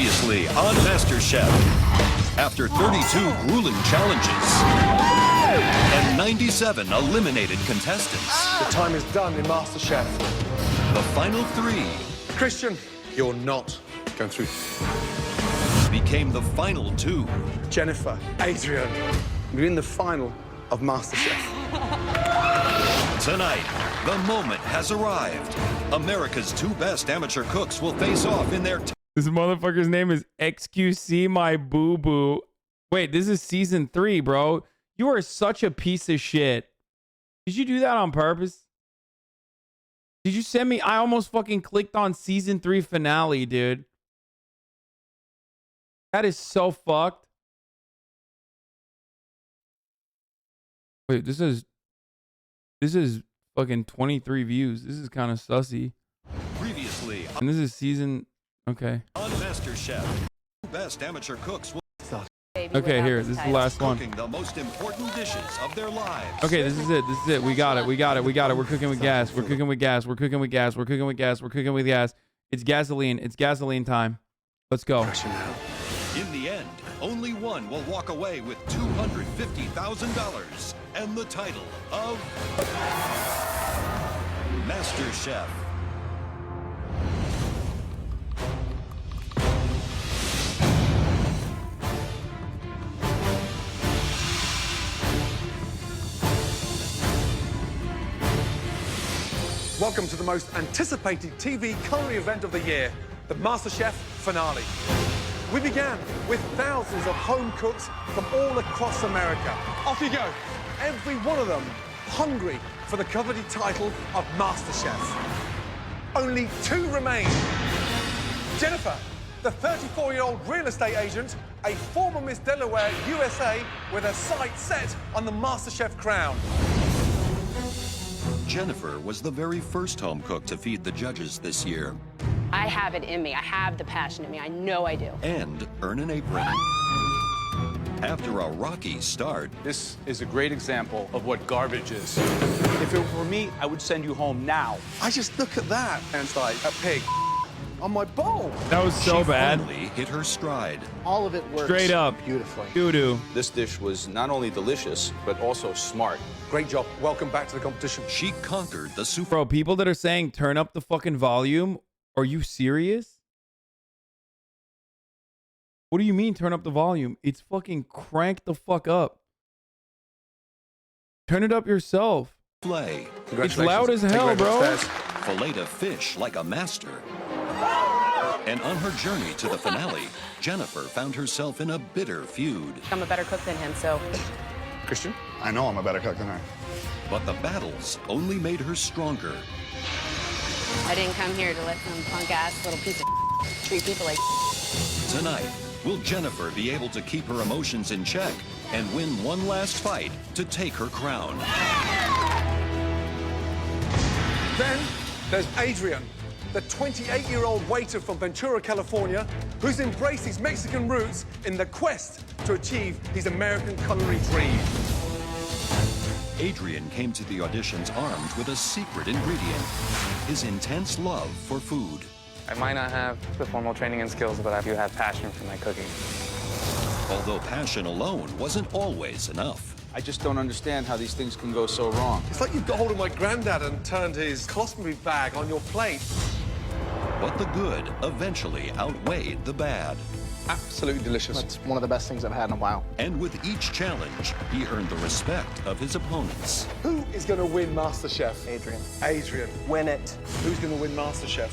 Previously on MasterChef. After 32 grueling challenges and 97 eliminated contestants. The time is done in MasterChef. The final 3 Christian, you're not going through. became the final 2. Jennifer, Adrian, you're in the final of MasterChef. Tonight, the moment has arrived. America's 2 best amateur cooks will face off in their This motherfucker's name is XQC My Boo Boo. Wait, this is season 3, bro. You are such a piece of shit. Did you do that on purpose? Did you send me? I almost fucking clicked on season 3 finale, dude. That is so fucked. Wait, this is fucking 23 views. This is kind of sussy. previously And this is season. Okay. on MasterChef. 2 best amateur cooks will Okay, here. This is the last one. cooking the most important dishes of their lives. Okay, this is it. This is it. We got it. We got it. We got it. We're cooking with gas. We're cooking with gas. We're cooking with gas. We're cooking with gas. We're cooking with gas. It's gasoline. It's gasoline time. Let's go. In the end, only one will walk away with $250,000 and the title of MasterChef. Welcome to the most anticipated TV culinary event of the year, the MasterChef finale. We began with thousands of home cooks from all across America. Off you go. Every one of them hungry for the coveted title of MasterChef. Only 2 remain. Jennifer, the 34-year-old real estate agent, a former Miss Delaware USA with her sights set on the MasterChef crown. Jennifer was the very first home cook to feed the judges this year I have it in me. I have the passion in me. I know I do. and earn an apron. After a rocky start, This is a great example of what garbage is. If it were me, I would send you home now. I just look at that and it's like a pig on my bowl. That was so she bad. finally hit her stride. All of it works Straight up. beautifully. Doo-doo. This dish was not only delicious, but also smart. Great job. Welcome back to the competition. She conquered the super. Bro, people that are saying turn up the fucking volume. Are you serious? What do you mean turn up the volume? It's fucking cranked the fuck up. Turn it up yourself. Filet. It's loud as Take hell, Ray bro. upstairs. Fillet of fish like a master. And on her journey to the finale, Jennifer found herself in a bitter feud. I'm a better cook than him, so Christian? I know I'm a better cook than her. But the battles only made her stronger. I didn't come here to let some punk-ass little piece of treat people like Tonight, will Jennifer be able to keep her emotions in check and win one last fight to take her crown? Then there's Adrian, the 28-year-old waiter from Ventura, California, who's embraced his Mexican roots in the quest to achieve his American culinary dream. Adrian came to the auditions armed with a secret ingredient, his intense love for food. I might not have the formal training and skills, but I do have passion for my cooking. Although passion alone wasn't always enough. I just don't understand how these things can go so wrong. It's like you've got hold of my granddad and turned his cosmetic bag on your plate. But the good eventually outweighed the bad. Absolutely delicious. That's one of the best things I've had in a while. And with each challenge, he earned the respect of his opponents. Who is going to win MasterChef? Adrian. Adrian. Win it. Who's going to win MasterChef?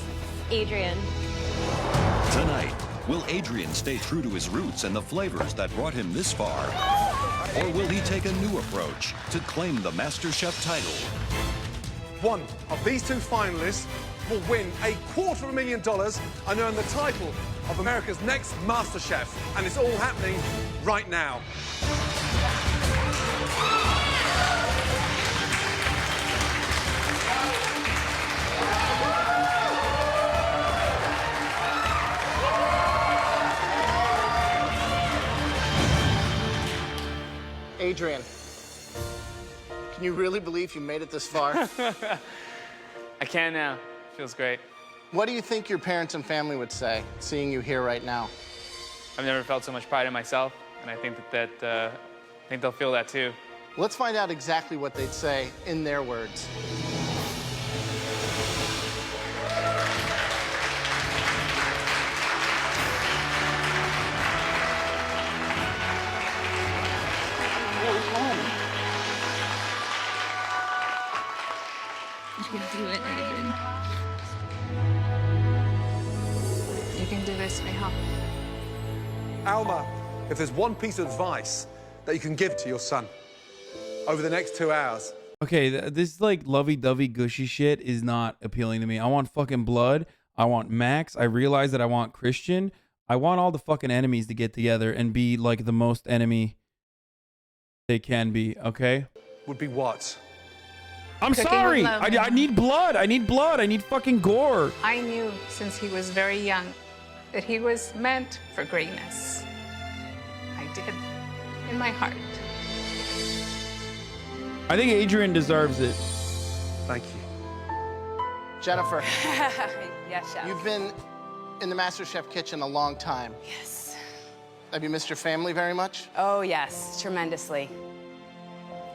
Adrian. Tonight, will Adrian stay true to his roots and the flavors that brought him this far? Or will he take a new approach to claim the MasterChef title? One of these 2 finalists will win $250,000 and earn the title of America's next MasterChef. And it's all happening right now. Adrian, can you really believe you made it this far? I can now. Feels great. What do you think your parents and family would say, seeing you here right now? I've never felt so much pride in myself, and I think I think they'll feel that too. Let's find out exactly what they'd say in their words. You can do it, Adrian. You can do this, Neha. Alma, if there's one piece of advice that you can give to your son over the next 2 hours. Okay, this like lovey-dovey gushy shit is not appealing to me. I want fucking blood. I want Max. I realize that I want Christian. I want all the fucking enemies to get together and be like the most enemy they can be, okay? Would be what? I'm Cooking sorry. with love. I need blood. I need blood. I need fucking gore. I knew since he was very young that he was meant for greatness. I did, in my heart. I think Adrian deserves it. Thank you. Jennifer, Yes, chef. you've been in the MasterChef kitchen a long time. Yes. Have you missed your family very much? Oh, yes, tremendously.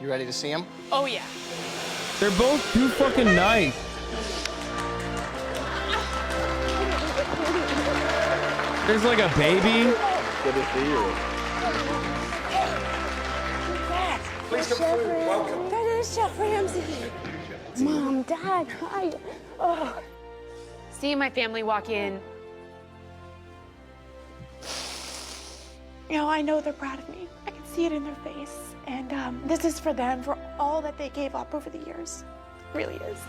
You ready to see them? Oh, yeah. They're both too fucking nice. There's like a baby. Good to see you. Please come through. Welcome. That is Chef Ramsey. Mom, Dad, hi. Oh. Seeing my family walk in, You know, I know they're proud of me. I can see it in their face. And this is for them, for all that they gave up over the years. It really is.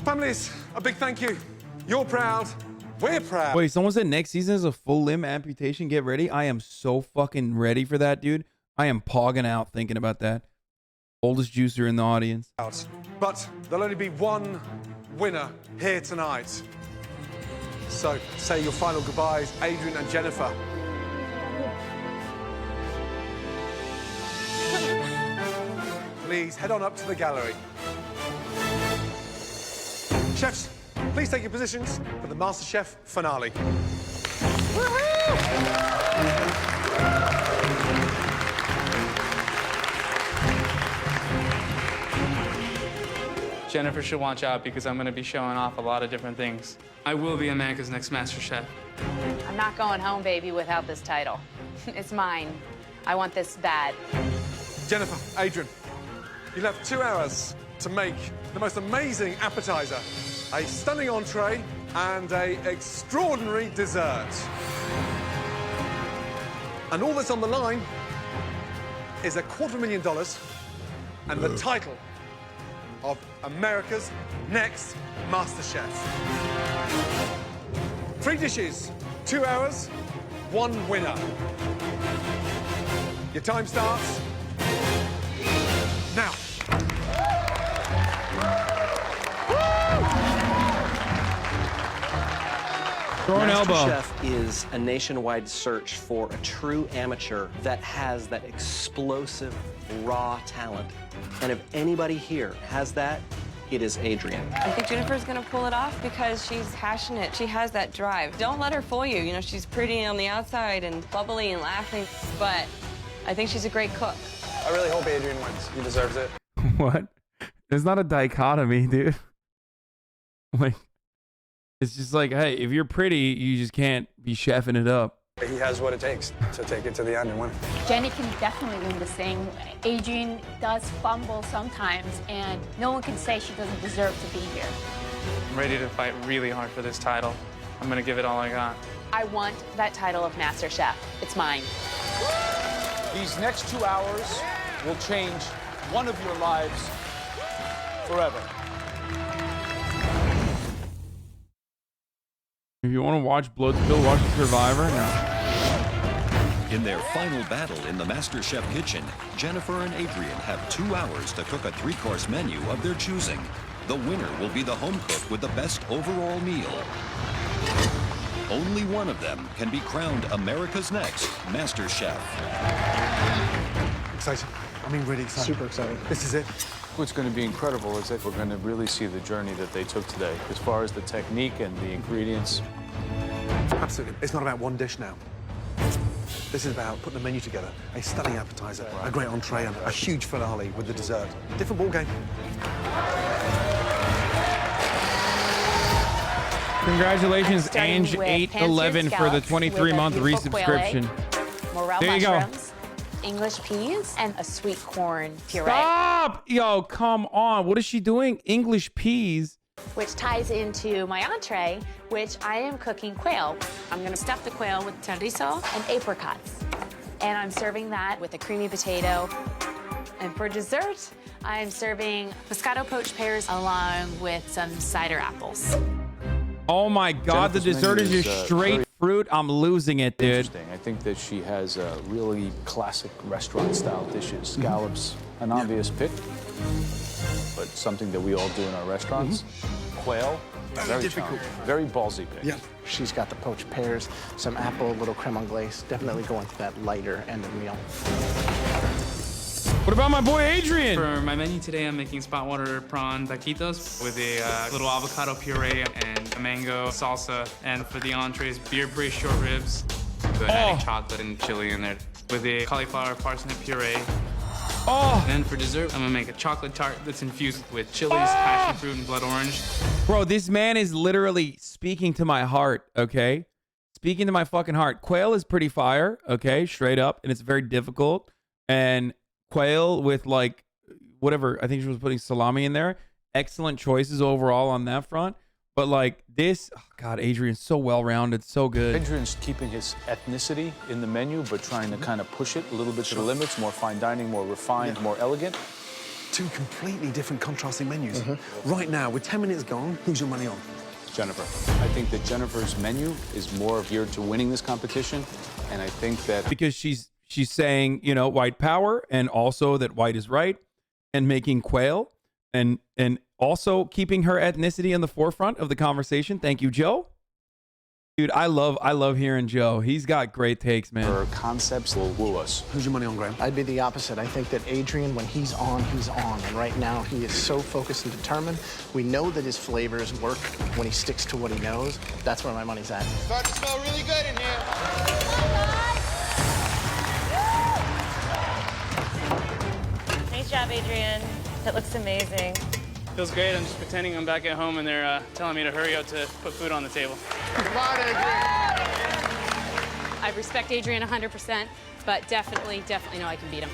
Families, a big thank you. You're proud. We're proud. Wait, someone said next season is a full limb amputation. Get ready. I am so fucking ready for that, dude. I am pogging out thinking about that. Oldest juicer in the audience. But there'll only be one winner here tonight. So say your final goodbyes, Adrian and Jennifer. Please head on up to the gallery. Chefs, please take your positions for the MasterChef finale. Jennifer should watch out because I'm going to be showing off a lot of different things. I will be America's next MasterChef. I'm not going home, baby, without this title. It's mine. I want this bad. Jennifer, Adrian, you'll have 2 hours to make the most amazing appetizer, a stunning entree, and an extraordinary dessert. And all that's on the line is $250,000 and the title of America's next MasterChef. 3 dishes, 2 hours, 1 winner. Your time starts now. Throw an elbow. MasterChef is a nationwide search for a true amateur that has that explosive, raw talent. And if anybody here has that, it is Adrian. I think Jennifer's gonna pull it off because she's passionate. She has that drive. Don't let her fool you. You know, she's pretty on the outside and bubbly and laughing, but I think she's a great cook. I really hope Adrian wins. He deserves it. What? There's not a dichotomy, dude. Like, it's just like, hey, if you're pretty, you just can't be chefing it up. He has what it takes to take it to the end and win. Jenny can definitely win this thing. Adrian does fumble sometimes, and no one can say she doesn't deserve to be here. I'm ready to fight really hard for this title. I'm going to give it all I got. I want that title of MasterChef. It's mine. These next 2 hours will change one of your lives forever. If you want to watch blood spill, watch The Survivor. No. In their final battle in the MasterChef kitchen, Jennifer and Adrian have 2 hours to cook a 3-course menu of their choosing. The winner will be the home cook with the best overall meal. Only one of them can be crowned America's next MasterChef. Exciting. I mean, really exciting. Super exciting. This is it. What's going to be incredible is that we're going to really see the journey that they took today, as far as the technique and the ingredients. Absolutely. It's not about one dish now. This is about putting a menu together, a stunning appetizer, a great entree, and a huge finale with the dessert. Different ball game. Congratulations, Starting with Ange811 for the pan-seared 23-month scallops with a resubscription. beautiful morel There you go. mushrooms, English peas, and a sweet corn puree. Stop! Yo, come on. What is she doing? English peas? Which ties into my entree, which I am cooking quail. I'm gonna stuff the quail with chorizo and apricots. And I'm serving that with a creamy potato. And for dessert, I'm serving Moscato poached pears along with some cider apples. Oh my God, the Jennifer's dessert is menu just is, straight very fruit. I'm losing it, dude. Interesting. I think that she has really classic restaurant-style dishes. Scallops, an obvious pick, but something that we all do in our restaurants. Quail, very difficult. challenging, very ballsy pick. Yeah. She's got the poached pears, some apple, a little creme anglaise. Definitely going to that lighter end of the meal. What about my boy Adrian? For my menu today, I'm making spot water prawn taquitos with a little avocado puree and a mango salsa. And for the entrees, beer braised short ribs with adding chocolate and chili in there with a cauliflower parsnip puree. Oh, And for dessert, I'm gonna make a chocolate tart that's infused with chilies, passion fruit, and blood orange. bro, this man is literally speaking to my heart, okay? Speaking to my fucking heart. Quail is pretty fire, okay? Straight up. And it's very difficult. And quail with like whatever, I think she was putting salami in there. Excellent choices overall on that front. But like this, oh God, Adrian's so well-rounded, so good. Adrian's keeping his ethnicity in the menu, but trying to kind of push it a little bit to the limits, more fine dining, more refined, more elegant. Two completely different contrasting menus. Right now, with 10 minutes gone, who's your money on? Jennifer. I think that Jennifer's menu is more geared to winning this competition, and I think that Because she's saying, you know, white power, and also that white is right, and making quail, and also keeping her ethnicity in the forefront of the conversation. Thank you, Joe. Dude, I love hearing Joe. He's got great takes, man. her concepts will woo us. Who's your money on, Graham? I'd be the opposite. I think that Adrian, when he's on, he's on. And right now, he is so focused and determined. We know that his flavors work when he sticks to what he knows. That's where my money's at. Starting to smell really good in here. Nice job, Adrian. That looks amazing. Feels great. I'm just pretending I'm back at home and they're telling me to hurry up to put food on the table. Come on, Adrian. I respect Adrian 100%, but definitely know I can beat him.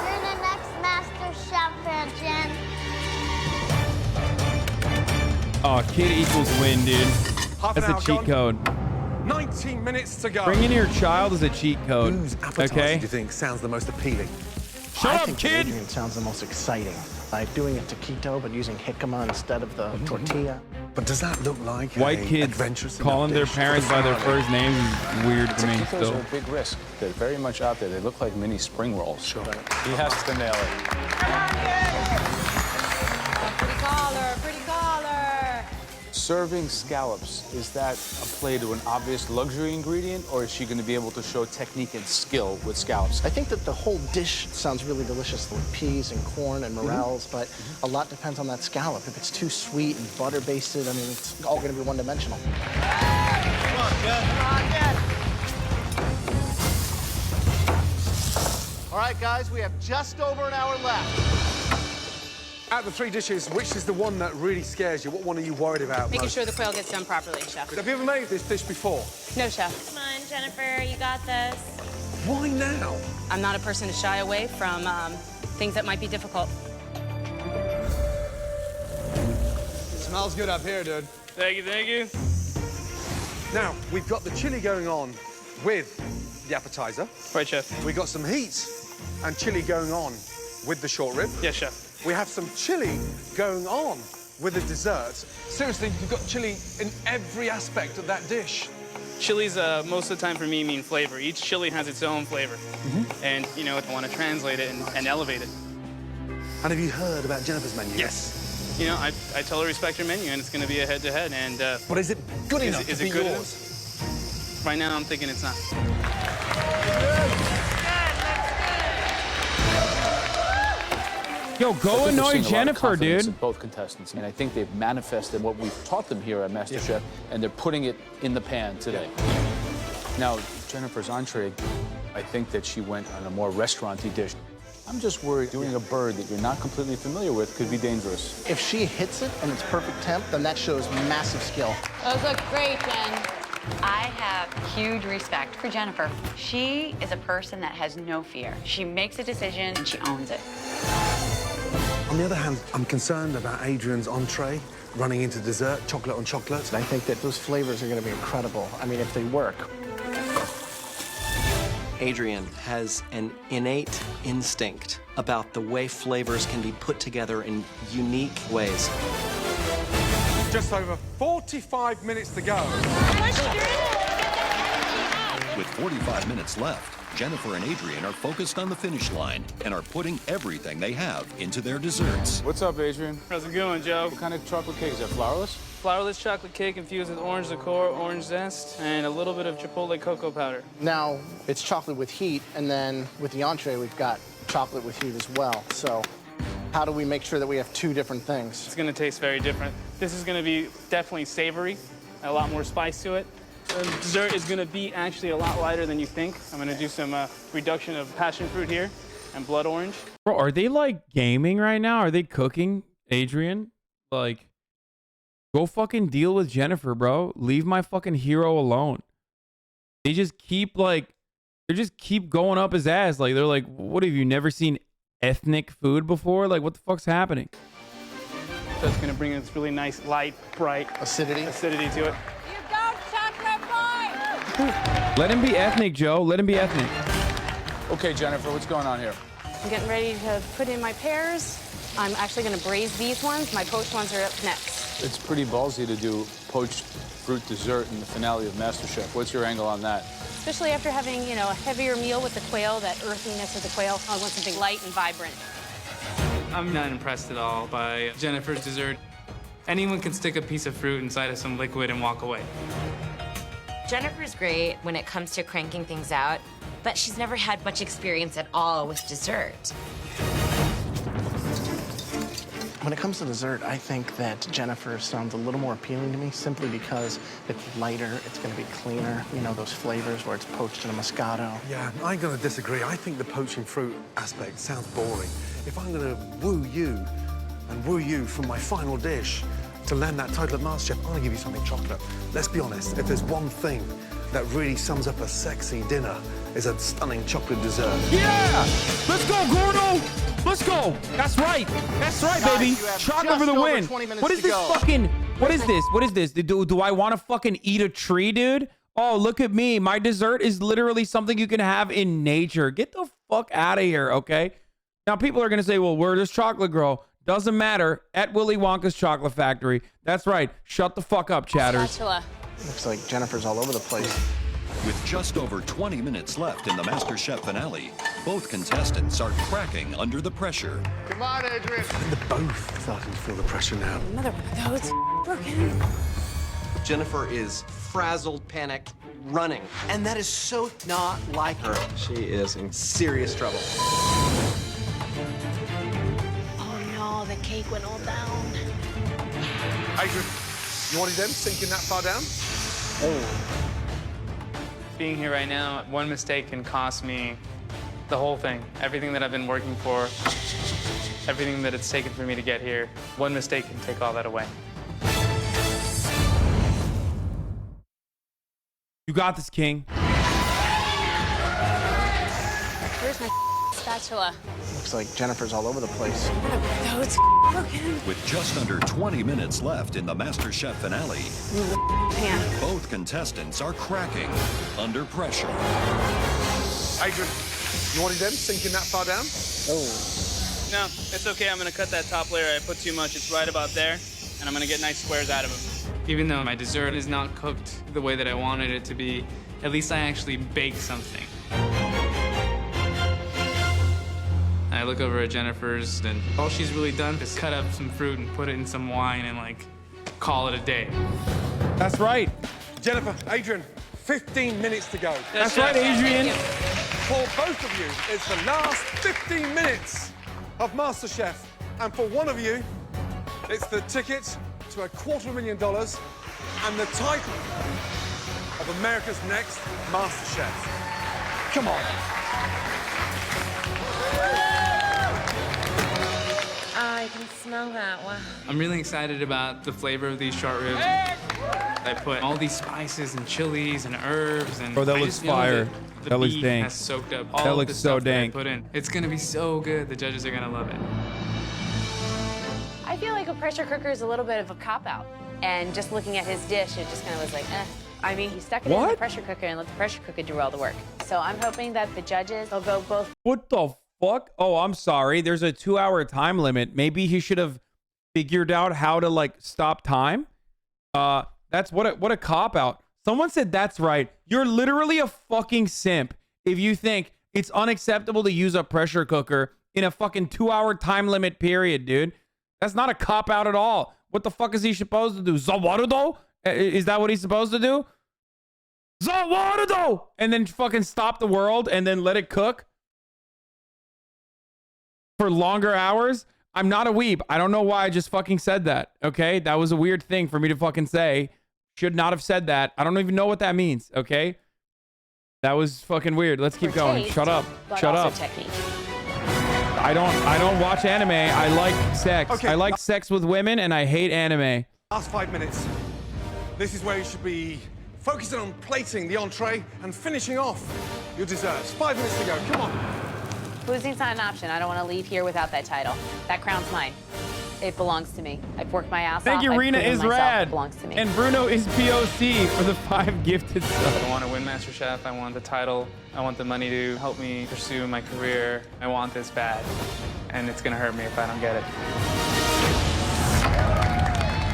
You're the next MasterChef fan, Jen. Oh, kid equals win, dude. Half an That's a hour cheat gone. code. 19 minutes to go. Bringing your child is a cheat code. Whose appetizer do Okay? you think sounds the most appealing? Shut I up, think kid! Adrian sounds the most exciting. Like doing it taquito, but using jicama instead of the tortilla. But does that look like White a kids adventurous calling their dish? parents by their first names is weird to me Taquitos still. are a big risk. They're very much out there. They look like mini spring rolls. Sure. He has to nail it. Pretty collar, pretty collar. Serving scallops, is that a play to an obvious luxury ingredient, or is she going to be able to show technique and skill with scallops? I think that the whole dish sounds really delicious with peas and corn and morels, but a lot depends on that scallop. If it's too sweet and butter-basted, I mean, it's all going to be one-dimensional. Come on, Jen. All right, guys, we have just over an hour left. Out of the three dishes, which is the one that really scares you? What one are you worried about Making most? sure the quail gets done properly, Chef. Have you ever made this dish before? No, Chef. Come on, Jennifer, you got this. Why now? I'm not a person to shy away from things that might be difficult. Smells good up here, dude. Thank you, thank you. Now, we've got the chili going on with the appetizer. Right, Chef. We've got some heat and chili going on with the short rib. Yes, Chef. We have some chili going on with the dessert. Seriously, you've got chili in every aspect of that dish. Chilies, most of the time for me, mean flavor. Each chili has its own flavor. And, you know, I want to translate it and elevate it. And have you heard about Jennifer's menu? Yes. You know, I totally respect your menu, and it's going to be a head-to-head. And But is it good enough is to it be good yours? enough? Right now, I'm thinking it's not. Yo, go annoy Jennifer, dude. In both contestants, and I think they've manifested what we've taught them here at MasterChef, and they're putting it in the pan today. Now, Jennifer's entree, I think that she went on a more restaurant-y dish. I'm just worried doing a bird that you're not completely familiar with could be dangerous. If she hits it and it's perfect temp, then that shows massive skill. Those look great, Jen. I have huge respect for Jennifer. She is a person that has no fear. She makes a decision and she owns it. On the other hand, I'm concerned about Adrian's entree running into dessert, chocolate on chocolate. I think that those flavors are going to be incredible. I mean, if they work. Adrian has an innate instinct about the way flavors can be put together in unique ways. Just over 45 minutes to go. With 45 minutes left, Jennifer and Adrian are focused on the finish line and are putting everything they have into their desserts. What's up, Adrian? How's it going, Joe? What kind of chocolate cake is that, flourless? Flourless chocolate cake infused with orange liqueur, orange zest, and a little bit of chipotle cocoa powder. Now, it's chocolate with heat, and then with the entree, we've got chocolate with heat as well. So how do we make sure that we have two different things? It's gonna taste very different. This is gonna be definitely savory, a lot more spice to it. The dessert is gonna be actually a lot lighter than you think. I'm gonna do some reduction of passion fruit here and blood orange. Bro, are they like gaming right now? Are they cooking, Adrian? Like, go fucking deal with Jennifer, bro. Leave my fucking hero alone. They just keep going up his ass. Like, they're like, what, have you never seen ethnic food before? Like, what the fuck's happening? So it's gonna bring this really nice, light, bright acidity to it. You go, chocolate boy! Let him be ethnic, Joe. Let him be ethnic. Okay, Jennifer, what's going on here? I'm getting ready to put in my pears. I'm actually going to braise these ones. My poached ones are up next. It's pretty ballsy to do poached fruit dessert in the finale of MasterChef. What's your angle on that? Especially after having, a heavier meal with the quail, that earthiness of the quail. I want something light and vibrant. I'm not impressed at all by Jennifer's dessert. Anyone can stick a piece of fruit inside of some liquid and walk away. Jennifer's great when it comes to cranking things out, but she's never had much experience at all with dessert. When it comes to dessert, I think that Jennifer sounds a little more appealing to me simply because it's lighter, it's going to be cleaner. You know, those flavors where it's poached in a Moscato. Yeah, I'm going to disagree. I think the poaching fruit aspect sounds boring. If I'm going to woo you from my final dish to land that title of MasterChef, I'm going to give you something chocolate. Let's be honest, if there's one thing that really sums up a sexy dinner, is a stunning chocolate dessert. Yeah! Let's go, Gordo! Let's go! That's right! That's right, baby! Chocolate for the win! What is this fucking... What is this? What is this? Do I want to fucking eat a tree, dude? Oh, look at me. My dessert is literally something you can have in nature. Get the fuck out of here, okay? Now, people are going to say, well, where does chocolate grow? Doesn't matter. At Willy Wonka's Chocolate Factory. That's right. Shut the fuck up, chatters. Spatula. Looks like Jennifer's all over the place. With just over 20 minutes left in the MasterChef finale, both contestants are cracking under the pressure. Come on, Adrian. They're both starting to feel the pressure now. Mother, those broken. Jennifer is frazzled, panicked, running. And that is so not like her. She is in serious trouble. Oh no, the cake went all down. Adrian, you wanted them sinking that far down? Oh. Being here right now, one mistake can cost me the whole thing. Everything that I've been working for, everything that it's taken for me to get here. One mistake can take all that away. You got this, King. Where's my spatula? Looks like Jennifer's all over the place. Those broken. With just under 20 minutes left in the MasterChef finale, Pan. both contestants are cracking under pressure. Adrian, you wanted them sinking that far down? No, it's okay. I'm gonna cut that top layer. I put too much. It's right about there, and I'm gonna get nice squares out of them. Even though my dessert is not cooked the way that I wanted it to be, at least I actually baked something. I look over at Jennifer's, and all she's really done is cut up some fruit and put it in some wine and, like, call it a day. That's right. Jennifer, Adrian, 15 minutes to go. That's right, Adrian. For both of you, it's the last 15 minutes of MasterChef. And for one of you, it's the ticket to $250,000 and the title of America's Next MasterChef. Come on. I can smell that. Wow. I'm really excited about the flavor of these short ribs. I put all these spices and chilies and herbs and Bro, that I looks just know fire. The That looks beef dank. has soaked up That all looks the so stuff that I dank. put in. It's gonna be so good. The judges are gonna love it. I feel like a pressure cooker is a little bit of a cop-out. And just looking at his dish, it just kind of was like, eh. I mean, he stuck it in the What? pressure cooker and let the pressure cooker do all the work. So I'm hoping that the judges will go both. What the fuck? Oh, I'm sorry. There's a 2-hour time limit. Maybe he should have figured out how to like stop time. That's what a cop out. Someone said that's right. You're literally a fucking simp if you think it's unacceptable to use a pressure cooker in a fucking 2-hour time limit period, dude. That's not a cop out at all. What the fuck is he supposed to do? Zawarudo? Is that what he's supposed to do? Zawarudo! And then fucking stop the world and then let it cook for longer hours? I'm not a weeb. I don't know why I just fucking said that. Okay? That was a weird thing for me to fucking say. Should not have said that. I don't even know what that means. Okay? That was fucking weird. Let's keep going. taste, Shut up. but Shut also up. technique. I don't watch anime. I like sex. Okay. I like sex with women and I hate anime. Last 5 minutes. This is where you should be focusing on plating the entree and finishing off your desserts. 5 minutes to go. Come on. Losing's not an option. I don't want to leave here without that title. That crown's mine. It belongs to me. I've worked my ass off. Thank you, I've Rena proven is myself. rad. It belongs to me. And Bruno is POC for the 5 gifted subs. I want to win MasterChef. I want the title. I want the money to help me pursue my career. I want this bad. And it's going to hurt me if I don't get it.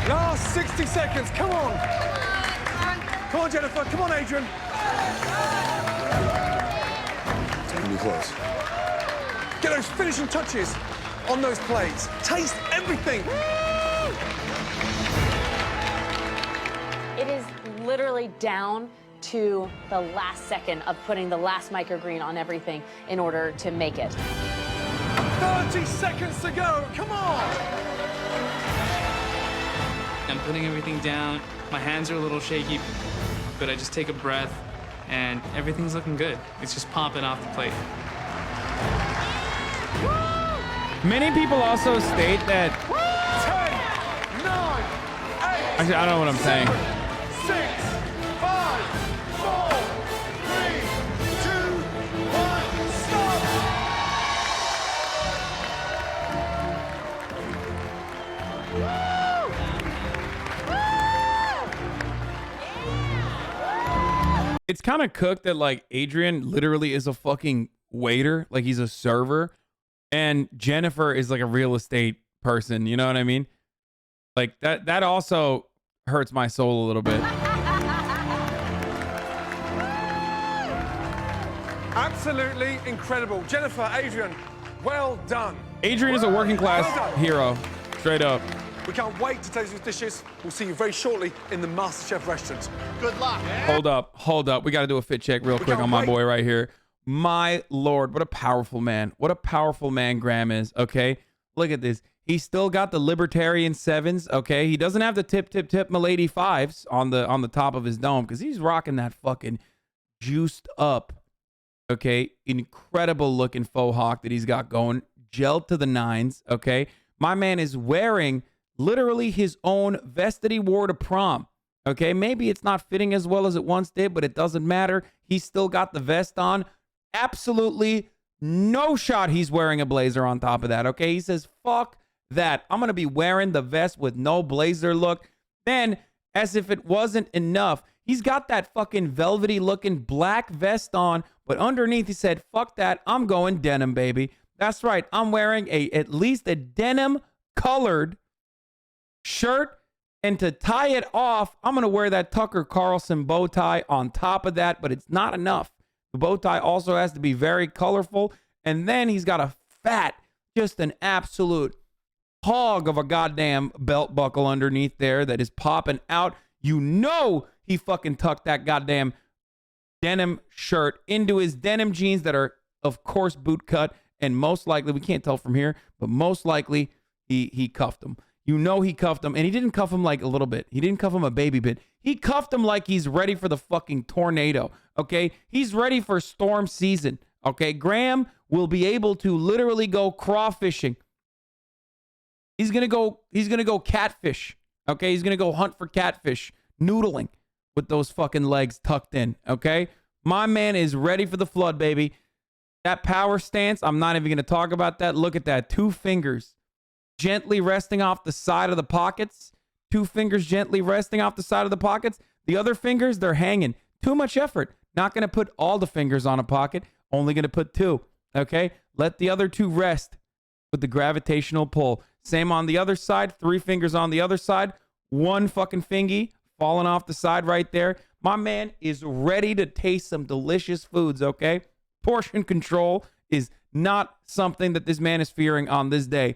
Last 60 seconds. Come on. Come on, Jennifer. Come on, Adrian. It's gonna be close. Get those finishing touches on those plates. Taste everything. It is literally down to the last second of putting the last microgreen on everything in order to make it. 30 seconds to go. Come on. I'm putting everything down. My hands are a little shaky, but I just take a breath and everything's looking good. It's just popping off the plate. Many people also state that. 10, 9, 8. Actually, I don't know what I'm saying. 6, 5, 4, 3, 2, 1, stop! It's kind of cooked that like Adrian literally is a fucking waiter, like he's a server, and Jennifer is like a real estate person. You know what I mean? Like that also hurts my soul a little bit. Absolutely incredible. Jennifer, Adrian, well done. Adrian is a working class hero, straight up. We can't wait to taste these dishes. We'll see you very shortly in the MasterChef restaurant. Good luck. Hold up. We got to do a fit check real quick on my boy right here. My Lord, what a powerful man. What a powerful man Graham is, okay? Look at this. He's still got the libertarian 7s, okay? He doesn't have the tip milady 5s on the top of his dome because he's rocking that fucking juiced up, okay? Incredible looking faux hawk that he's got going. Gelled to the 9s, okay? My man is wearing literally his own vest that he wore to prom. Okay, maybe it's not fitting as well as it once did, but it doesn't matter. He's still got the vest on. Absolutely no shot he's wearing a blazer on top of that. Okay, he says, fuck that. I'm going to be wearing the vest with no blazer look. Then, as if it wasn't enough, he's got that fucking velvety looking black vest on, but underneath he said, fuck that. I'm going denim, baby. That's right. I'm wearing at least a denim colored shirt, and to tie it off, I'm going to wear that Tucker Carlson bow tie on top of that, but it's not enough. The bow tie also has to be very colorful, and then he's got a fat, just an absolute hog of a goddamn belt buckle underneath there that is popping out. You know he fucking tucked that goddamn denim shirt into his denim jeans that are, of course, boot cut, and most likely, we can't tell from here, but most likely he cuffed him. You know he cuffed him, and he didn't cuff him like a little bit. He didn't cuff him a baby bit. He cuffed him like he's ready for the fucking tornado, okay? He's ready for storm season, okay? Graham will be able to literally go crawfishing. He's gonna go catfish, okay? He's gonna go hunt for catfish, noodling with those fucking legs tucked in, okay? My man is ready for the flood, baby. That power stance, I'm not even gonna talk about that. Look at that, 2 fingers gently resting off the side of the pockets. 2 fingers gently resting off the side of the pockets. The other fingers, they're hanging. Too much effort. Not going to put all the fingers on a pocket. Only going to put 2. Okay? Let the other 2 rest with the gravitational pull. Same on the other side. 3 fingers on the other side. 1 fucking fingy falling off the side right there. My man is ready to taste some delicious foods, okay? Portion control is not something that this man is fearing on this day.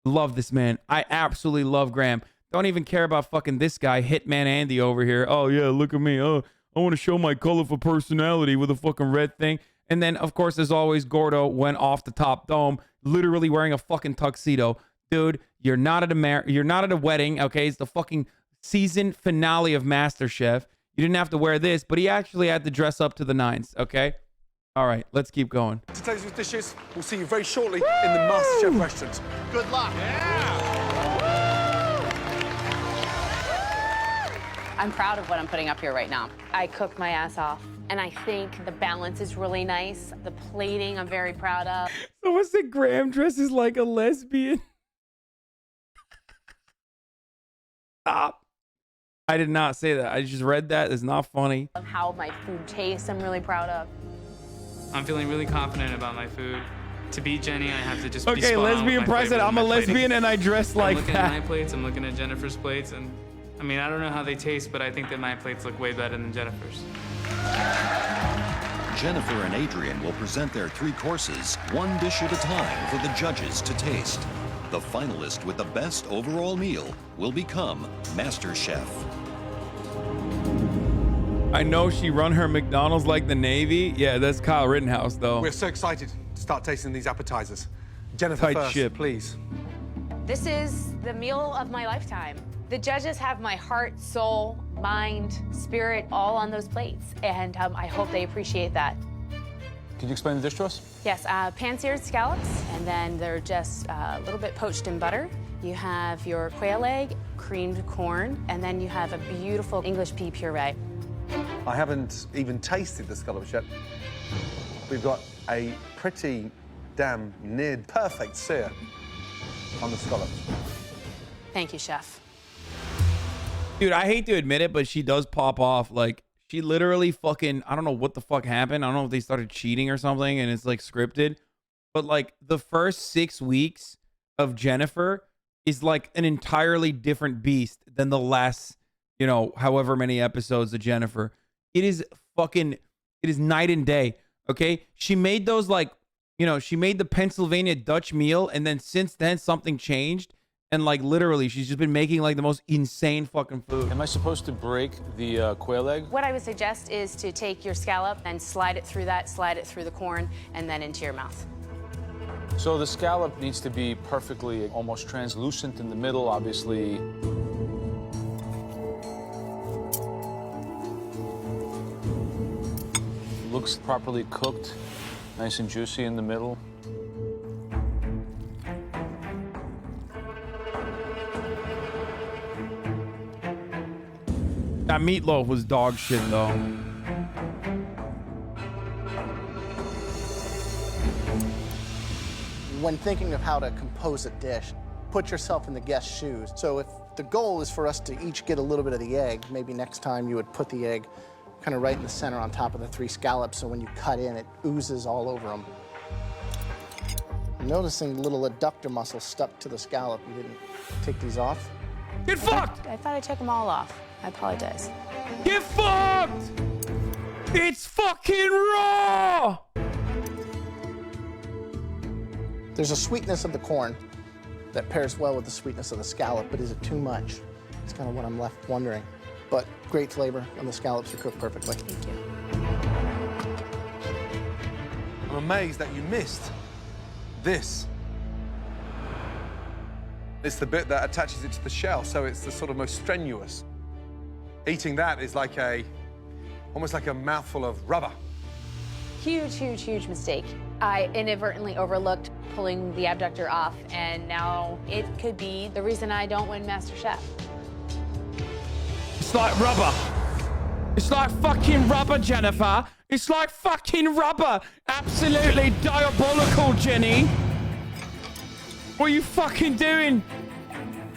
Love this man. I absolutely love Graham. Don't even care about fucking this guy, Hitman Andy over here. Oh, yeah, look at me. Oh, I want to show my colorful personality with a fucking red thing. And then, of course, as always, Gordo went off the top dome, literally wearing a fucking tuxedo. Dude, you're not at a wedding, okay? It's the fucking season finale of MasterChef. You didn't have to wear this, but he actually had to dress up to the nines, okay? All right, let's keep going. To taste these dishes, we'll see you very shortly in the MasterChef restaurant. Good luck. I'm proud of what I'm putting up here right now. I cooked my ass off, and I think the balance is really nice. The plating, I'm very proud of. Someone said Graham dresses like a lesbian. Stop. I did not say that. I just read that. It's not funny. Of how my food tastes, I'm really proud of. I'm feeling really confident about my food. To beat Jenny, I have to just be okay, spot on lesbian with my pride said, flavors I'm and a my plating. lesbian and I dress like I'm looking that. at my plates, I'm looking at Jennifer's plates, and I mean, I don't know how they taste, but I think that my plates look way better than Jennifer's. Jennifer and Adrian will present their 3 courses, 1 dish at a time for the judges to taste. The finalist with the best overall meal will become MasterChef. I know she run her McDonald's like the Navy. Yeah, that's Kyle Rittenhouse, though. We're so excited to start tasting these appetizers. Jennifer Tight first, ship. please. This is the meal of my lifetime. The judges have my heart, soul, mind, spirit, all on those plates, and I hope they appreciate that. Can you explain the dish to us? Yes, pan-seared scallops, and then they're just a little bit poached in butter. You have your quail egg, creamed corn, and then you have a beautiful English pea puree. I haven't even tasted the scallops yet. We've got a pretty damn near perfect sear on the scallops. Thank you, chef. Dude, I hate to admit it, but she does pop off. Like, she literally fucking, I don't know what the fuck happened. I don't know if they started cheating or something and it's like scripted. But like the first 6 weeks of Jennifer is like an entirely different beast than the last, you know, however many episodes of Jennifer. It is night and day. Okay. She made those like, you know, she made the Pennsylvania Dutch meal. And then since then something changed. And like literally, she's just been making like the most insane fucking food. Am I supposed to break the quail egg? What I would suggest is to take your scallop and slide it through the corn, and then into your mouth. So the scallop needs to be perfectly, almost translucent in the middle, obviously. Looks properly cooked, nice and juicy in the middle. That meatloaf was dog shit, though. When thinking of how to compose a dish, put yourself in the guest's shoes. So if the goal is for us to each get a little bit of the egg, maybe next time you would put the egg kind of right in the center on top of the 3 scallops, so when you cut in, it oozes all over them. I'm noticing the little adductor muscle stuck to the scallop. You didn't take these off? Get fucked! I thought I took them all off. I apologize. Get fucked! It's fucking raw! There's a sweetness of the corn that pairs well with the sweetness of the scallop, but is it too much? It's kind of what I'm left wondering. But great flavor, and the scallops are cooked perfectly. Thank you. I'm amazed that you missed this. It's the bit that attaches it to the shell, so it's the sort of most strenuous. Eating that is like almost like a mouthful of rubber. Huge, huge, huge mistake. I inadvertently overlooked pulling the abductor off, and now it could be the reason I don't win MasterChef. It's like rubber. It's like fucking rubber, Jennifer. It's like fucking rubber. Absolutely diabolical, Jenny. What are you fucking doing?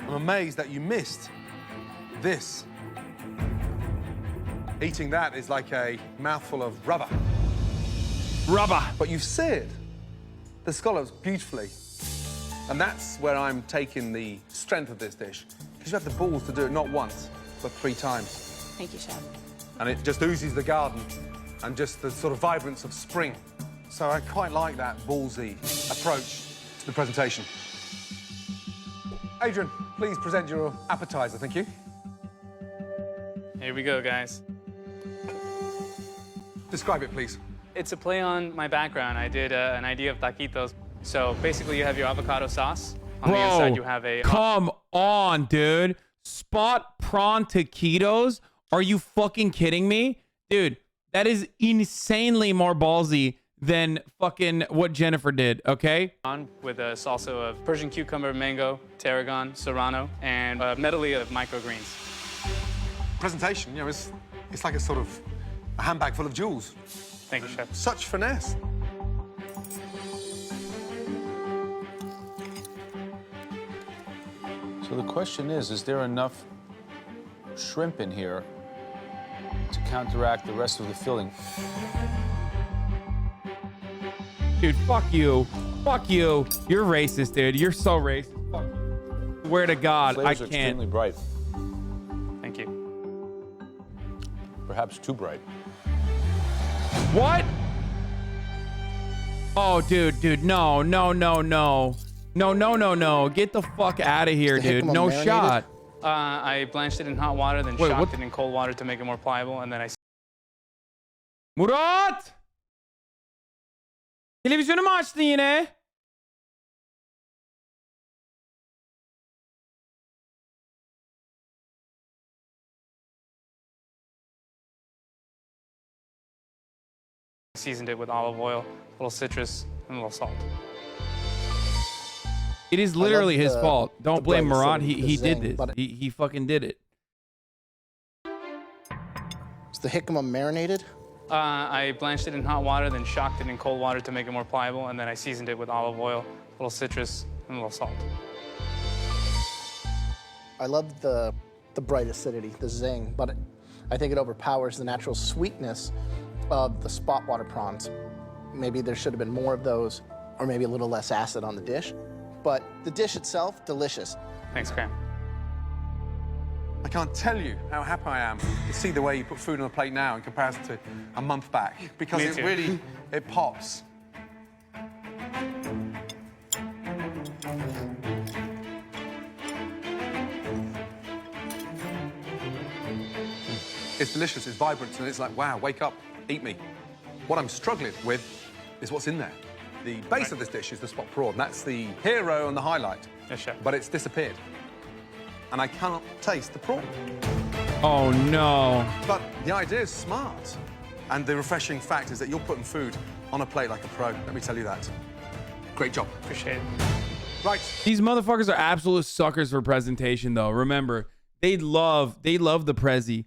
I'm amazed that you missed this. Eating that is like a mouthful of rubber. Rubber. But you've seared the scallops beautifully. And that's where I'm taking the strength of this dish. Because you have the balls to do it not once, but 3 times. Thank you, Chef. And it just oozes the garden and just the sort of vibrance of spring. So I quite like that ballsy approach to the presentation. Adrian, please present your appetizer, thank you. Here we go, guys. Describe it, please. It's a play on my background. I did an idea of taquitos. So basically, you have your avocado sauce. On the inside, you have a... Come on, dude. Spot prawn taquitos? Are you fucking kidding me? Dude, that is insanely more ballsy than fucking what Jennifer did, okay? On with a salsa of Persian cucumber, mango, tarragon, serrano, and a medley of microgreens. Presentation, you know, it's like a sort of a handbag full of jewels. Thank you, Chef. Such finesse. So the question is there enough shrimp in here to counteract the rest of the filling? Dude, fuck you. Fuck you. You're racist, dude. You're so racist. Fuck you. Swear to God, I Flavors can't. are extremely bright. Thank you. Perhaps too bright. What? Oh, dude, no. No. Get the fuck out of here, dude. No shot. I blanched it in hot water, then shocked it in cold water to make it more pliable, and then I... Murat! Televizyonu mu açtın yine? seasoned it with olive oil, a little citrus, and a little salt. It is literally his fault. Don't blame Murat. He did zing, this. He fucking did it. Is the jicama marinated? I blanched it in hot water, then shocked it in cold water to make it more pliable, and then I seasoned it with olive oil, a little citrus, and a little salt. I love the bright acidity, the zing, but I think it overpowers the natural sweetness of the spot water prawns. Maybe there should have been more of those, or maybe a little less acid on the dish. But the dish itself, delicious. Thanks, Graham. I can't tell you how happy I am to see the way you put food on the plate now in comparison to a month back, because Me it too. really, it pops. It's delicious, it's vibrant, and it's like, wow, wake up, eat me. What I'm struggling with is what's in there. The base of this dish is the spot prawn. That's the hero and the highlight. Yes, chef. But it's disappeared. And I cannot taste the prawn. Oh, no. But the idea is smart. And the refreshing fact is that you're putting food on a plate like a pro. Let me tell you that. Great job. Appreciate it. Right. These motherfuckers are absolute suckers for presentation, though. Remember, they love the Prezi.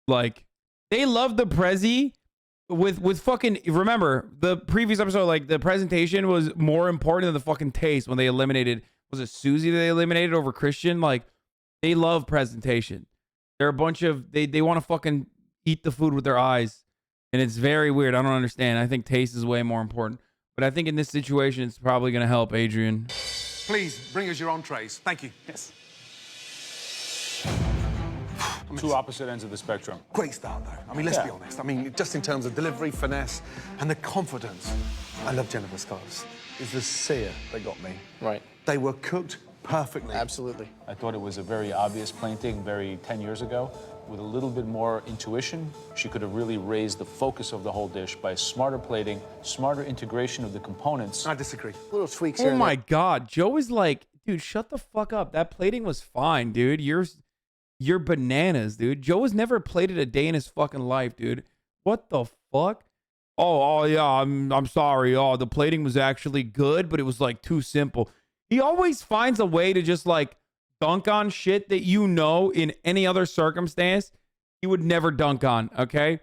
Like, they love the Prezi with fucking... Remember, the previous episode, like, the presentation was more important than the fucking taste when they eliminated... Was it Susie that they eliminated over Christian? Like, they love presentation. They're a bunch of... They want to fucking eat the food with their eyes. And it's very weird. I don't understand. I think taste is way more important. But I think in this situation, it's probably going to help Adrian. Please, bring us your entrees. Thank you. Yes. Two opposite ends of the spectrum. Great start, though. I mean, let's be honest. I mean, just in terms of delivery, finesse, and the confidence. I love Jennifer's scallops. It's the sear that got me. Right. They were cooked perfectly. Absolutely. I thought it was a very obvious painting, 10 years ago. With a little bit more intuition, she could have really raised the focus of the whole dish by smarter plating, smarter integration of the components. I disagree. Little tweaks here. Oh my God. Joe is like dude, shut the fuck up. That plating was fine, dude. You're bananas, dude. Joe has never plated a day in his fucking life, dude. What the fuck? Oh yeah, I'm sorry. Oh, the plating was actually good, but it was like too simple. He always finds a way to just like dunk on shit that you know in any other circumstance he would never dunk on, okay?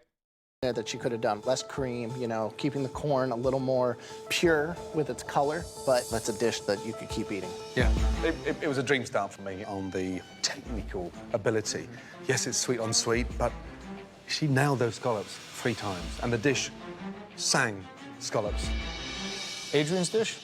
That you could have done less cream, you know, keeping the corn a little more pure with its color, but that's a dish that you could keep eating. Yeah, it was a dream start for me on the technical ability. Yes, it's sweet on sweet, but she nailed those scallops 3 times, and the dish sang scallops. Adrian's dish?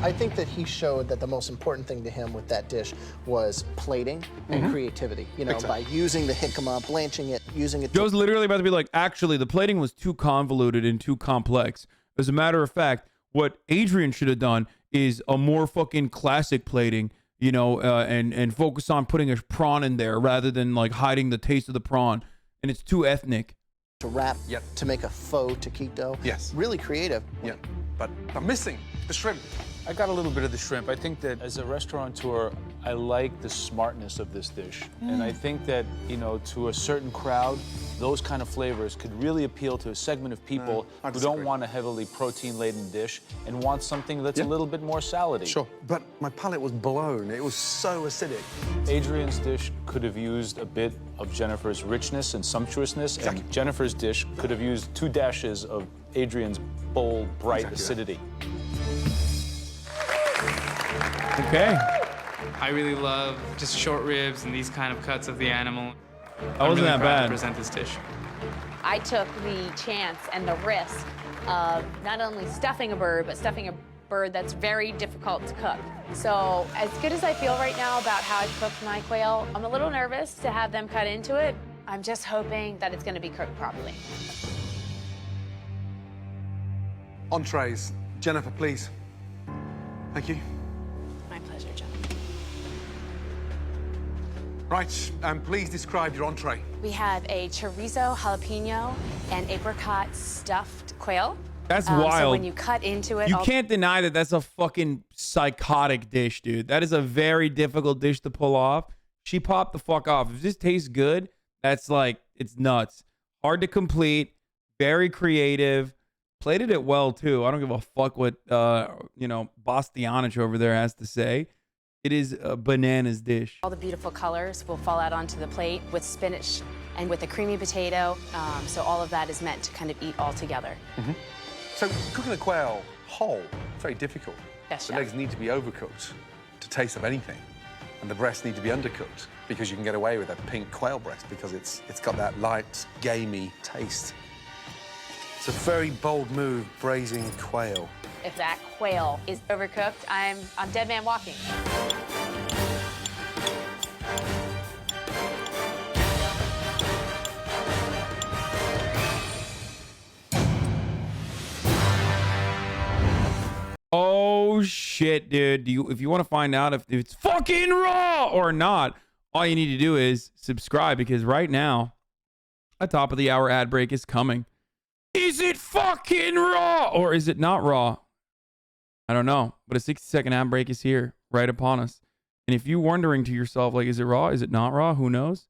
I think that he showed that the most important thing to him with that dish was plating and creativity. You know, by using the jicama, blanching it, using it. Joe's literally about to be like, actually, the plating was too convoluted and too complex. As a matter of fact, what Adrian should have done is a more fucking classic plating, you know, and focus on putting a prawn in there rather than like hiding the taste of the prawn. And it's too ethnic. To wrap, to make a faux taquito. Yes. Really creative. Yeah, but I'm missing the shrimp. I got a little bit of the shrimp. I think that as a restaurateur, I like the smartness of this dish. And I think that, you know, to a certain crowd, those kind of flavors could really appeal to a segment of people who don't want a heavily protein-laden dish and want something that's a little bit more salady. Sure, but my palate was blown. It was so acidic. Adrian's dish could have used a bit of Jennifer's richness and sumptuousness, and Jennifer's dish could have used 2 dashes of Adrian's bold, bright acidity. Okay. I really love just short ribs and these kind of cuts of the animal. That wasn't that bad. To present this dish. I took the chance and the risk of not only stuffing a bird, but stuffing a bird that's very difficult to cook. So as good as I feel right now about how I've cooked my quail, I'm a little nervous to have them cut into it. I'm just hoping that it's going to be cooked properly. Entrees. Jennifer, please. Thank you. My pleasure, John. Right, and please describe your entree. We have a chorizo, jalapeno, and apricot stuffed quail. That's So wild. when you cut into it, You can't deny that that's a fucking psychotic dish, dude. That is a very difficult dish to pull off. She popped the fuck off. If this tastes good, that's like, it's nuts. Hard to complete, very creative. Plated it well, too. I don't give a fuck what, you know, Bastianich over there has to say. It is a bananas dish. all the beautiful colors will fall out onto the plate with spinach and with a creamy potato. So all of that is meant to kind of eat all together. So cooking a quail whole, very difficult. Yes, the chef. legs need to be overcooked to taste of anything. And the breasts need to be undercooked because you can get away with a pink quail breast because it's got that light, gamey taste. It's a very bold move, braising quail. If that quail is overcooked, I'm dead man walking. Oh, shit, dude. If you want to find out if it's fucking raw or not, all you need to do is subscribe because right now, a top of the hour ad break is coming. Is it fucking raw or is it not raw? I don't know, but a 60-second ad break is here right upon us. And if you're wondering to yourself, like, is it raw? Is it not raw? Who knows?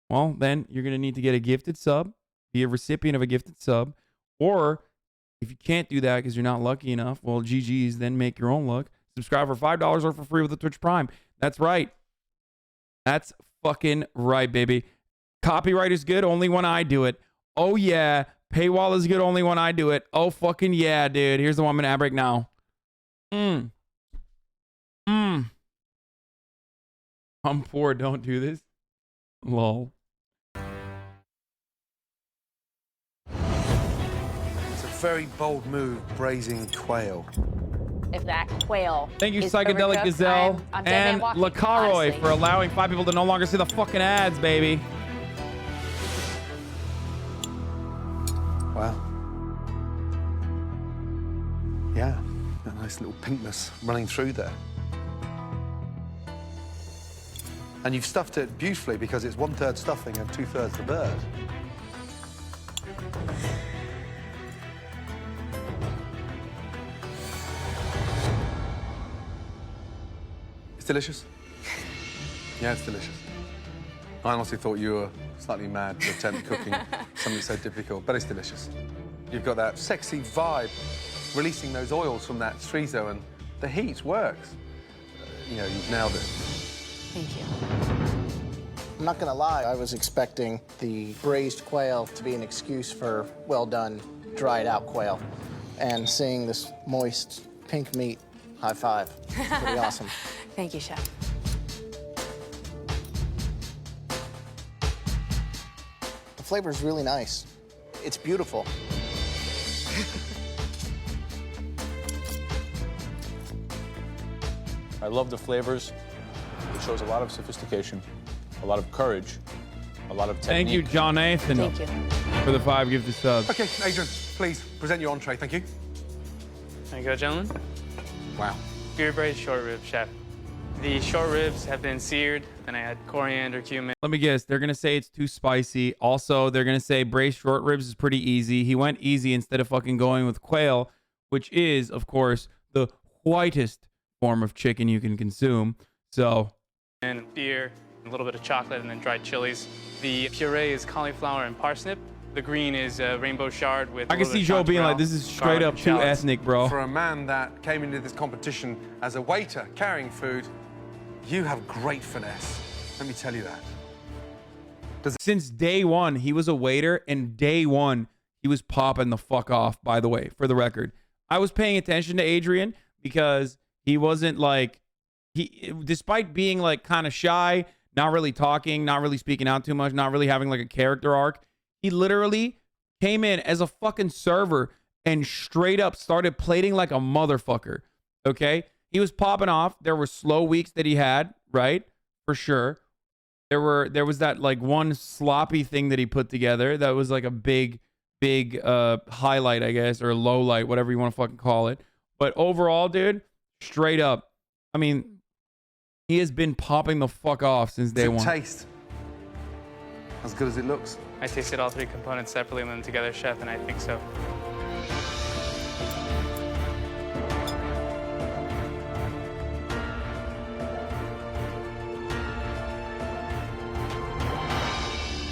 Well, then you're going to need to get a gifted sub, be a recipient of a gifted sub, or if you can't do that because you're not lucky enough, well, GG's, then make your own luck. Subscribe for $5 or for free with a Twitch Prime. That's right. That's fucking right, baby. Copyright is good only when I do it. Oh, yeah. Paywall is good only when I do it. Oh, fucking yeah, dude. Here's the one I'm going to ad break now. I'm poor. Don't do this. Lol. It's a very bold move, braising quail. If that quail Thank you, is Psychedelic overcooked, Gazelle I'm dead man and walking, LaCaroy honestly. for allowing 5 people to no longer see the fucking ads, baby. Wow. Yeah, a nice little pinkness running through there. And you've stuffed it beautifully because it's 1/3 stuffing and 2/3 the bird. It's delicious. Yeah, it's delicious. I honestly thought you were slightly mad to attempt cooking something so difficult, but it's delicious. You've got that sexy vibe, releasing those oils from that chorizo, and the heat works. You know, you've nailed it. Thank you. I'm not gonna lie, I was expecting the braised quail to be an excuse for well done, dried out quail. And seeing this moist pink meat, high five. Pretty awesome. Thank you, Chef. The flavor is really nice. It's beautiful. I love the flavors. It shows a lot of sophistication, a lot of courage, a lot of technique. Thank you, John Nathan. Thank you. For the 5 gifted subs. Okay, Adrian, please present your entree. Thank you. There you go, gentlemen. Wow. Beer braised short rib, Chef. The short ribs have been seared, then I add coriander, cumin. Let me guess. They're going to say it's too spicy. Also, they're going to say braised short ribs is pretty easy. He went easy instead of fucking going with quail, which is, of course, the whitest form of chicken you can consume. So. And beer, a little bit of chocolate, and then dried chilies. The puree is cauliflower and parsnip. The green is rainbow shard with. I can see Joe being like, this is straight up too ethnic, bro. For a man that came into this competition as a waiter carrying food, you have great finesse. Let me tell you that. Since day one, he was a waiter, and day one, he was popping the fuck off, by the way, for the record. I was paying attention to Adrian because he wasn't like, despite being like kind of shy, not really talking, not really speaking out too much, not really having like a character arc, he literally came in as a fucking server and straight up started plating like a motherfucker, okay? He was popping off. There were slow weeks that he had, right? For sure. There was that like one sloppy thing that he put together that was like a big highlight, I guess, or low light, whatever you want to fucking call it. But overall, dude, straight up, I mean, he has been popping the fuck off since day one. Taste as good as it looks. I tasted all 3 components separately and then together, Chef, and I think so.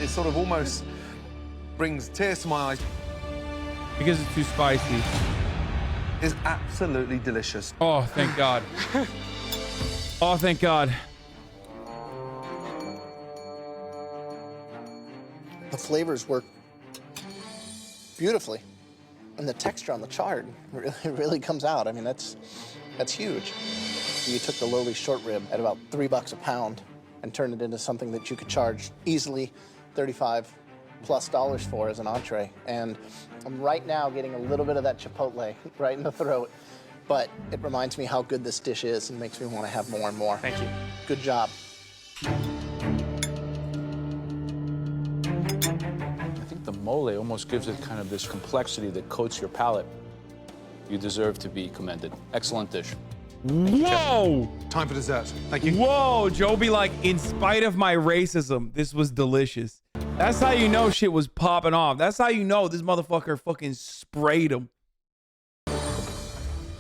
It sort of almost brings tears to my eyes. Because it's too spicy. It's absolutely delicious. Oh, thank God. Oh, thank God. The flavors work beautifully. And the texture on the chard really comes out. I mean, that's huge. You took the lowly short rib at about $3 a pound and turned it into something that you could charge easily $35+ for as an entree. And I'm right now getting a little bit of that chipotle right in the throat. But it reminds me how good this dish is and makes me want to have more and more. Thank you. Good job. I think the mole almost gives it kind of this complexity that coats your palate. You deserve to be commended. Excellent dish. Whoa! Time for dessert. Thank you. Whoa, Joe be like, in spite of my racism, this was delicious. That's how you know shit was popping off. That's how you know this motherfucker fucking sprayed him.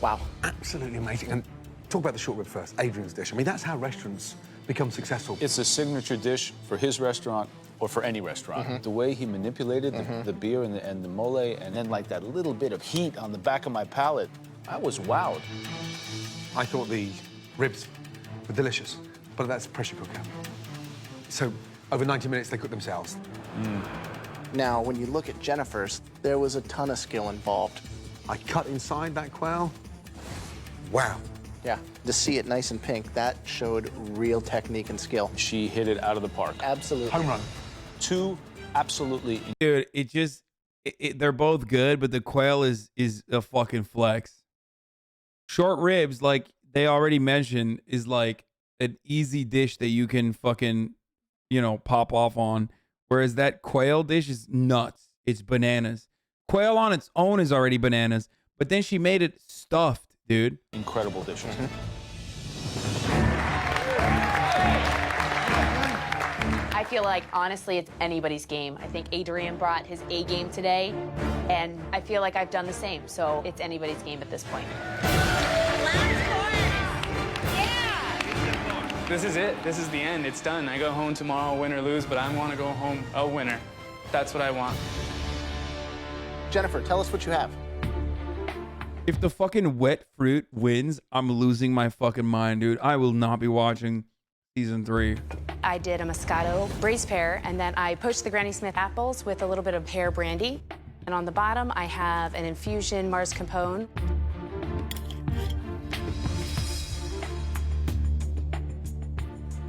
Wow. Absolutely amazing. And talk about the short rib first, Adrian's dish. I mean, that's how restaurants become successful. It's a signature dish for his restaurant or for any restaurant. The way he manipulated the beer and the mole, and then like that little bit of heat on the back of my palate, I was wowed. I thought the ribs were delicious, but that's pressure cooker. So over 90 minutes, they cook themselves. Now, when you look at Jennifer's, there was a ton of skill involved. I cut inside that quail. Wow. Yeah, to see it nice and pink, that showed real technique and skill. She hit it out of the park. Absolutely. Home run. 2 absolutely. Dude, it just, they're both good, but the quail is a fucking flex. Short ribs, like they already mentioned, is like an easy dish that you can fucking, you know, pop off on. Whereas that quail dish is nuts. It's bananas. Quail on its own is already bananas, but then she made it stuffed, dude. Incredible dish. I feel like, honestly, it's anybody's game. I think Adrian brought his A game today, and I feel like I've done the same. So it's anybody's game at this point. This is it. This is the end. It's done. I go home tomorrow, win or lose, but I want to go home a winner. That's what I want. Jennifer, tell us what you have. If the fucking wet fruit wins, I'm losing my fucking mind, dude. I will not be watching season 3. I did a Moscato braised pear, and then I poached the Granny Smith apples with a little bit of pear brandy. And on the bottom, I have an infusion mascarpone.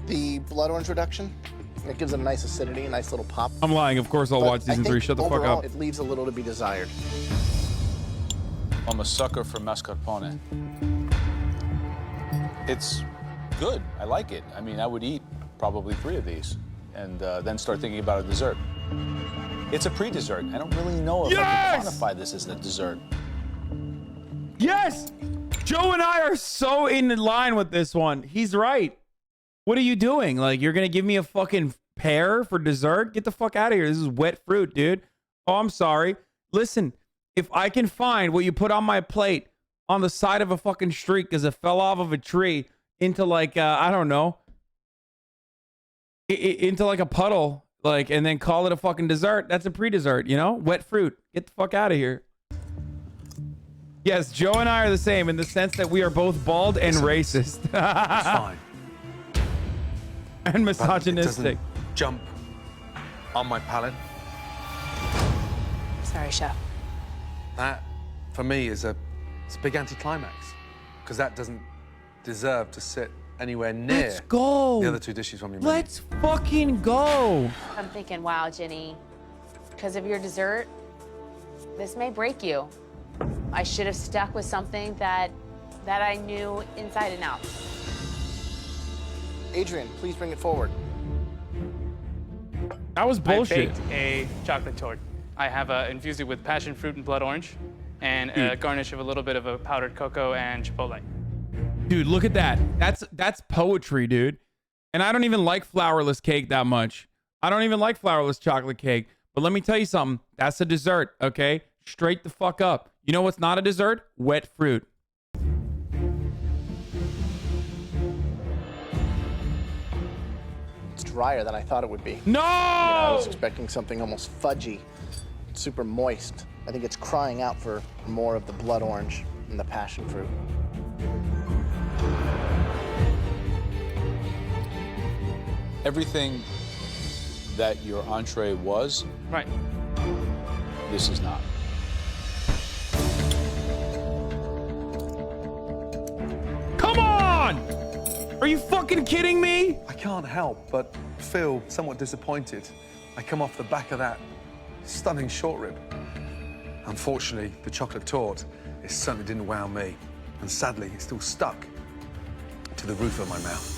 The blood orange reduction, it gives it a nice acidity, a nice little pop. I'm lying. Of course I'll watch season 3. Shut the fuck overall, up. It leaves a little to be desired. I'm a sucker for mascarpone. It's good. I like it. I mean, I would eat probably 3 of these and then start thinking about a dessert. It's a pre-dessert. I don't really know if I can quantify this as a dessert. Yes! Joe and I are so in line with this one. He's right. What are you doing? Like, you're going to give me a fucking pear for dessert? Get the fuck out of here. This is wet fruit, dude. Oh, I'm sorry. Listen, if I can find what you put on my plate on the side of a fucking street because it fell off of a tree into like, I don't know, into like a puddle, like, and then call it a fucking dessert, that's a pre-dessert, you know? Wet fruit. Get the fuck out of here. Yes, Joe and I are the same in the sense that we are both bald and racist. It's fine. And misogynistic. Jump on my palate. Sorry, chef. That, for me, it's a big anticlimax, because that doesn't deserve to sit anywhere near Let's go. the other 2 dishes from your menu. Let's fucking go. I'm thinking, wow, Ginny, because of your dessert, this may break you. I should have stuck with something that I knew inside and out. Adrian, please bring it forward. That was bullshit. I baked a chocolate torte. I have infused it with passion fruit and blood orange, and a garnish of a little bit of a powdered cocoa and chipotle. Dude, look at that. That's poetry, dude. And I don't even like flourless cake that much. I don't even like flourless chocolate cake. But let me tell you something. That's a dessert, okay? Straight the fuck up. You know what's not a dessert? Wet fruit. It's drier than I thought it would be. No! I was expecting something almost fudgy, super moist. I think it's crying out for more of the blood orange and the passion fruit. Everything that your entree was, Right. this is not. Come on! Are you fucking kidding me? I can't help but feel somewhat disappointed. I come off the back of that stunning short rib. Unfortunately, the chocolate torte, it certainly didn't wow me. And sadly, it's still stuck to the roof of my mouth.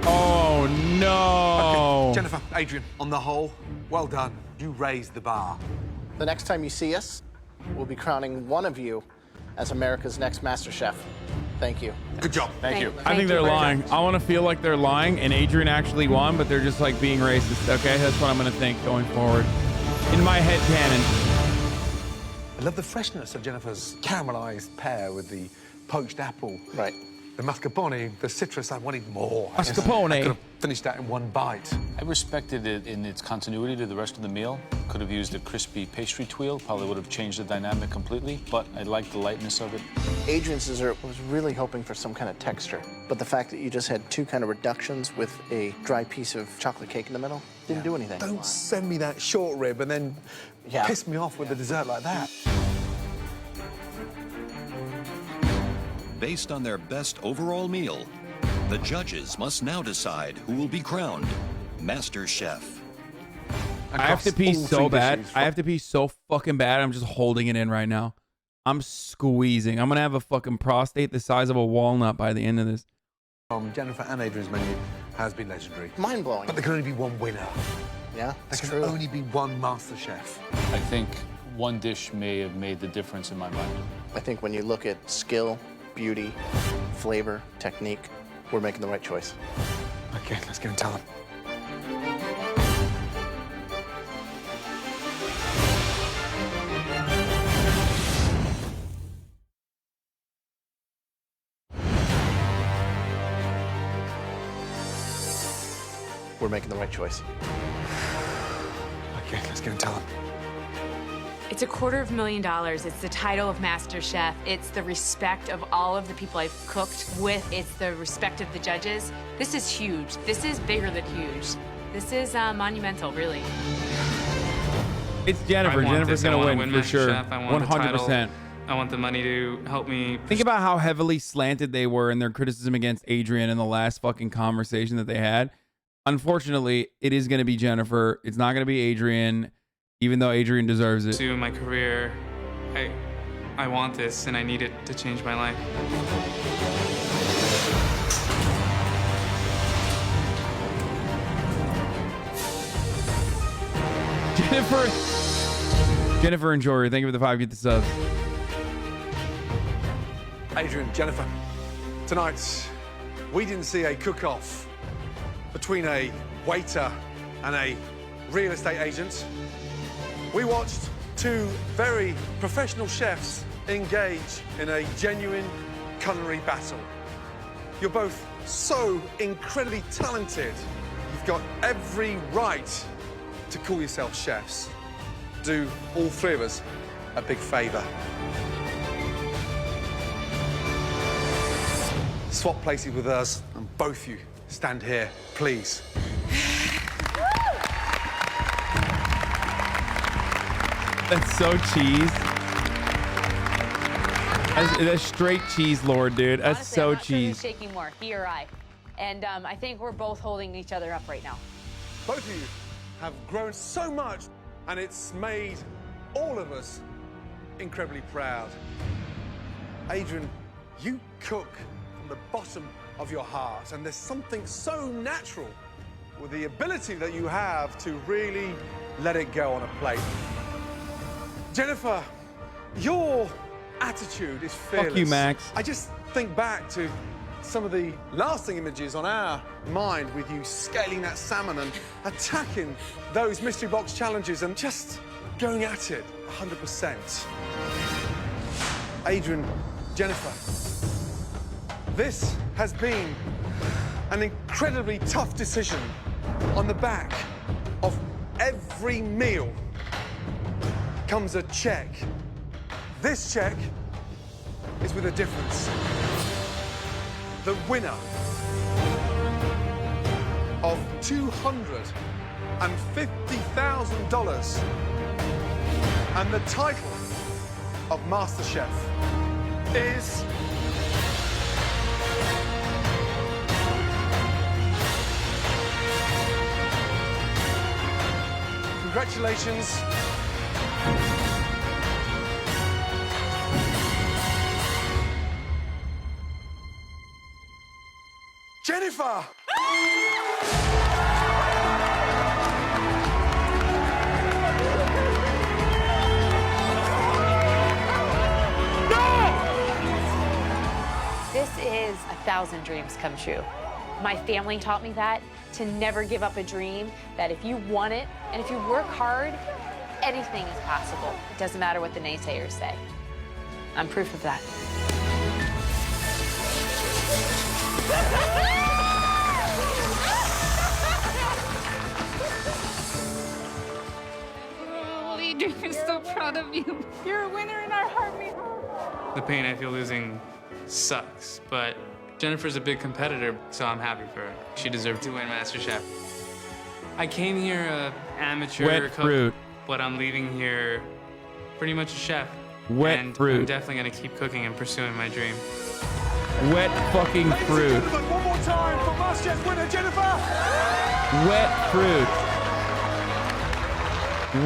Oh, no. Okay, Jennifer, Adrian, on the whole, well done. You raised the bar. The next time you see us, we'll be crowning one of you as America's next MasterChef. Thank you. Good job. Thank you. I think they're lying. I want to feel like they're lying and Adrian actually won, but they're just like being racist, okay? That's what I'm going to think going forward. In my head canon. I love the freshness of Jennifer's caramelized pear with the poached apple. Right. The mascarpone, the citrus, I wanted more. Mascarpone. I could have finished that in one bite. I respected it in its continuity to the rest of the meal. Could have used a crispy pastry tweel, probably would have changed the dynamic completely, but I liked the lightness of it. Adrian's dessert was really hoping for some kind of texture, but the fact that you just had 2 kind of reductions with a dry piece of chocolate cake in the middle didn't do anything. Don't send me that short rib and then piss me off with a dessert like that. Based on their best overall meal, the judges must now decide who will be crowned Master Chef. I have to pee so bad. I have to pee so fucking bad. I'm just holding it in right now. I'm squeezing. I'm going to have a fucking prostate the size of a walnut by the end of this. Jennifer and Adrian's menu has been legendary. Mind-blowing. But there can only be one winner. Yeah, There can only be one Master Chef. I think one dish may have made the difference in my mind. I think when you look at skill, beauty, flavor, technique, we're making the right choice. Okay, let's go and tell them. making the right choice. Okay, let's go and tell him. It's $250,000. It's the title of MasterChef. It's the respect of all of the people I've cooked with. It's the respect of the judges. This is huge. This is bigger than huge. This is monumental, really. It's Jennifer. Jennifer's going to win for sure. I want 100%. I want the money to help me. Think about how heavily slanted they were in their criticism against Adrian in the last fucking conversation that they had. Unfortunately, it is going to be Jennifer. It's not going to be Adrian, even though Adrian deserves it. To my career, I want this, and I need it to change my life. Jennifer and Jory, thank you for the 5. Get the subs. Adrian, Jennifer, tonight we didn't see a cook-off between a waiter and a real estate agent. We watched two very professional chefs engage in a genuine culinary battle. You're both so incredibly talented. You've got every right to call yourselves chefs. Do all three of us a big favor. Swap places with us, and both you stand here, please. That's so cheese. That's straight cheese, Lord, dude. That's Honestly, so I'm not sure who's cheese. shaking more, he or I. And I think we're both holding each other up right now. Both of you have grown so much, and it's made all of us incredibly proud. Adrian, you cook from the bottom of your heart, and there's something so natural with the ability that you have to really let it go on a plate. Jennifer, your attitude is fearless. Fuck you, Max. I just think back to some of the lasting images on our mind with you scaling that salmon and attacking those mystery box challenges and just going at it 100%. Adrian, Jennifer, this has been an incredibly tough decision. On the back of every meal comes a check. This check is with a difference. The winner of $250,000 and the title of MasterChef is... Congratulations. Jennifer! This is 1,000 dreams come true. My family taught me that, to never give up a dream, that if you want it and if you work hard, anything is possible. It doesn't matter what the naysayers say. I'm proof of that. Oh, Adrian, I'm so proud of you. You're a winner in our heart. The pain I feel losing sucks, but Jennifer's a big competitor, so I'm happy for her. She deserved to win MasterChef. I came here amateur Wet cook, fruit. but I'm leaving here pretty much a chef. Wet and fruit. I'm definitely gonna keep cooking and pursuing my dream. Wet fucking fruit. One more time for MasterChef winner Jennifer! Wet fruit.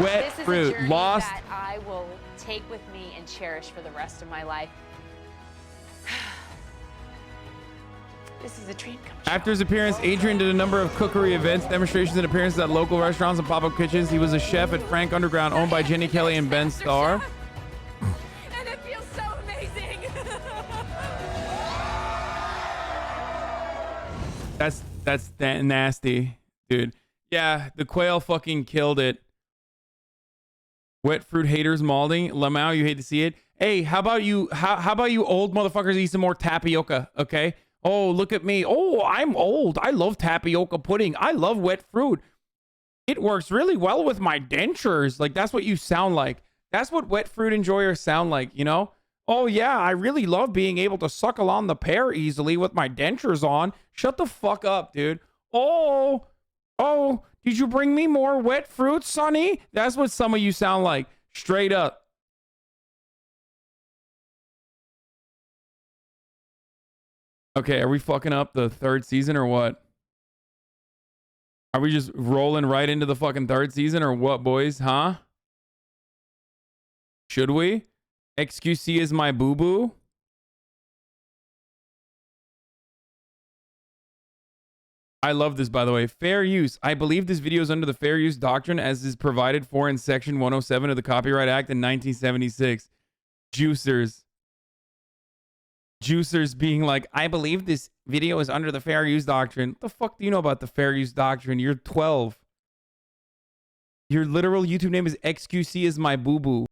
Wet This is fruit. a journey Lost. that I will take with me and cherish for the rest of my life. This is a dream come true. After his appearance, Adrian did a number of cookery events, demonstrations, and appearances at local restaurants and pop-up kitchens. He was a chef at Frank Underground, owned by Jenny Kelly and Ben Starr. And it feels so amazing. That's nasty, dude. Yeah, the quail fucking killed it. Wet fruit haters malding. Lamau, you hate to see it. Hey, how about you? How about you old motherfuckers eat some more tapioca? Okay. Oh, look at me. Oh, I'm old. I love tapioca pudding. I love wet fruit. It works really well with my dentures. Like, that's what you sound like. That's what wet fruit enjoyers sound like, you know? Oh, yeah, I really love being able to suckle on the pear easily with my dentures on. Shut the fuck up, dude. Oh, did you bring me more wet fruit, Sonny? That's what some of you sound like. Straight up. Okay, are we fucking up the third season or what? Are we just rolling right into the fucking third season or what, boys? Huh? Should we? XQC is my boo-boo? I love this, by the way. Fair use. I believe this video is under the fair use doctrine as is provided for in Section 107 of the Copyright Act in 1976. Juicers being like, I believe this video is under the fair use doctrine. What the fuck do you know about the fair use doctrine? You're 12. Your literal YouTube name is XQC is my boo-boo.